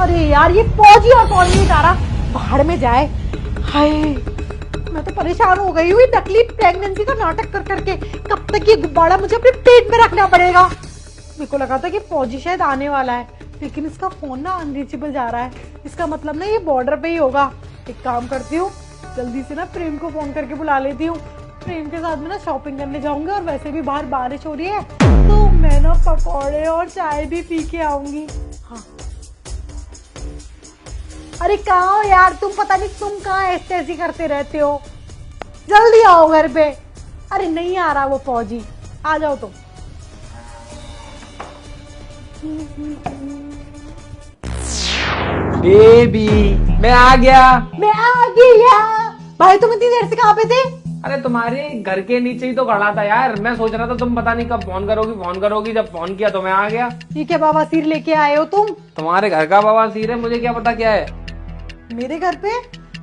अरे यार ये फौजी और कौन नहीं आ रहा, बाहर में जाए। हाय मैं तो परेशान हो गई हूँ नकली प्रेगनेंसी का नाटक कर करके। कब तक ये गुब्बारा मुझे अपने पेट में रखना पड़ेगा। मेरे को लगा था कि फौजी शायद आने वाला है, लेकिन इसका फोन ना अनरीचेबल जा रहा है। इसका मतलब ना ये बॉर्डर पे ही होगा। एक काम करती हूँ, जल्दी से ना प्रेम को फोन करके बुला लेती हूँ। प्रेम के साथ में ना शॉपिंग करने जाऊंगी और वैसे भी बाहर बारिश हो रही है तो मैं ना पकौड़े और चाय भी पी के आऊंगी। हाँ अरे कहाँ हो यार तुम, पता नहीं तुम कहाँ ऐसे ऐसी करते रहते हो। जल्दी आओ घर पे। अरे नहीं आ रहा वो फौजी, आ जाओ तुम। बेबी मैं आ गया। मैं आ गया। भाई तुम इतनी देर से कहाँ पे थे? अरे तुम्हारे घर के नीचे ही तो खड़ा था यार। मैं सोच रहा था तुम पता नहीं कब फोन करोगी। जब फोन किया तो मैं आ गया। ये क्या बवासीर लेके आए हो तुम? तुम्हारे घर का बवासीर है, मुझे क्या पता क्या है। मेरे घर पे?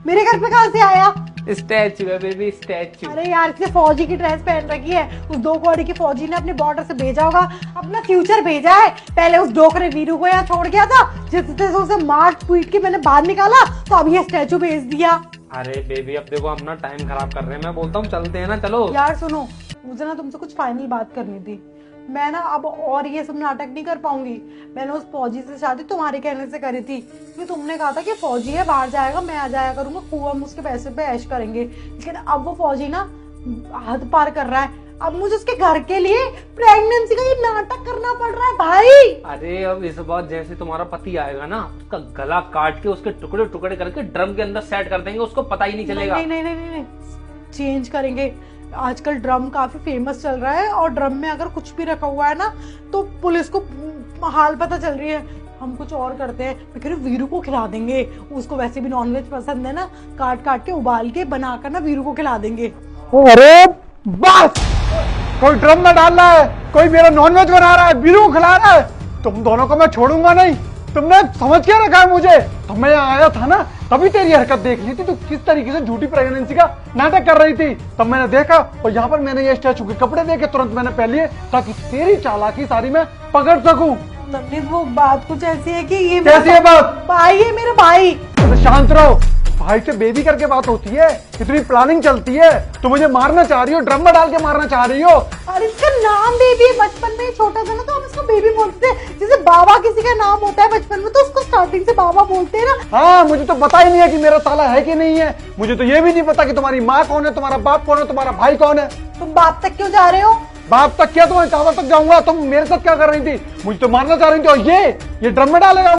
मेरे घर पे कहाँ से आया? स्टैचू है बेबी, स्टैचू। अरे यार इसने फौजी की ड्रेस पहन रखी है। उस दो कौड़ी की फौजी ने अपने बॉर्डर से भेजा होगा, अपना फ्यूचर भेजा है। पहले उस डोकरे वीरू को यहाँ छोड़ गया था, जिससे उसे मार पीट के मैंने बाहर निकाला, तो अब ये स्टैचू भेज दिया। अरे बेबी अब देखो हम ना टाइम खराब कर रहे हैं। मैं बोलता हूँ चलते हैं ना, चलो। यार सुनो, मुझे ना तुमसे कुछ फाइनल बात करनी थी। मैं ना अब और ये सब नाटक नहीं कर पाऊंगी। मैंने उस फौजी से शादी तुम्हारे कहने से करी थी, क्योंकि तुमने कहा था कि फौजी है बाहर जाएगा, मैं आ जाया करूंगा, खूब हम उसके पैसे पे ऐश करेंगे। लेकिन अब वो फौजी ना हद पार कर रहा है। अब मुझे उसके घर के लिए प्रेगनेंसी का ये नाटक करना पड़ रहा है भाई। अरे अब इस बार जैसे तुम्हारा पति आएगा ना, उसका गला काट के उसके टुकड़े टुकड़े करके ड्रम के अंदर सेट कर देंगे, उसको पता ही नहीं चलेगा। नहीं नहीं नहीं नहीं, नहीं। चेंज करेंगे। आजकल ड्रम काफी फेमस चल रहा है और ड्रम में अगर कुछ भी रखा हुआ है ना तो पुलिस को हाल पता चल रही है। हम कुछ और करते हैं, मैं कह रही हूँ वीरू को खिला देंगे। उसको वैसे भी नॉनवेज पसंद है ना, काट काट के उबाल के बनाकर ना वीरू को खिला देंगे। अरे बस, कोई ड्रम में डाल रहा है, कोई मेरा नॉनवेज बना रहा है, वीरू को खिला रहा है। तुम दोनों को मैं छोड़ूंगा नहीं। तुमने समझ क्या रखा है मुझे? तो मैं यहाँ आया था ना, तभी तेरी हरकत देख ली थी। तू किस तरीके से झूठी प्रेगनेंसी का नाटक कर रही थी, तब मैंने देखा। और यहाँ पर मैंने ये स्टैचू के कपड़े देखे, तुरंत मैंने पहन लिए ताकि तेरी चालाकी सारी मैं पकड़ सकूं। नवनीत वो बात कुछ ऐसी है कि ये कैसी है बात? भाई है मेरा भाई। तो शांत रहो। भाई से बेबी करके बात होती है, इतनी प्लानिंग चलती है। तो मुझे मारना चाह रही हो, ड्रम में डाल के मारना चाह रही हो। और इसका नाम बेबी है। बचपन में छोटा था ना तो हम इसको बेबी बोलते थे। जैसे बाबा किसी का नाम होता है बचपन में तो उसको स्टार्टिंग से बाबा बोलते हैं ना। हाँ, मुझे तो पता ही नहीं है कि मेरा साला है कि नहीं है। मुझे तो ये भी नहीं पता कि तुम्हारी माँ कौन है, तुम्हारा बाप कौन है, तुम्हारा भाई कौन है। तुम बाप तक क्यों जा रहे हो? बाप तक क्या, तुम्हारे चाचा तक जाऊंगा। तुम मेरे साथ क्या कर रही थी? मुझे तो मारना चाह रही थी। और ये ड्रम में डालेगा।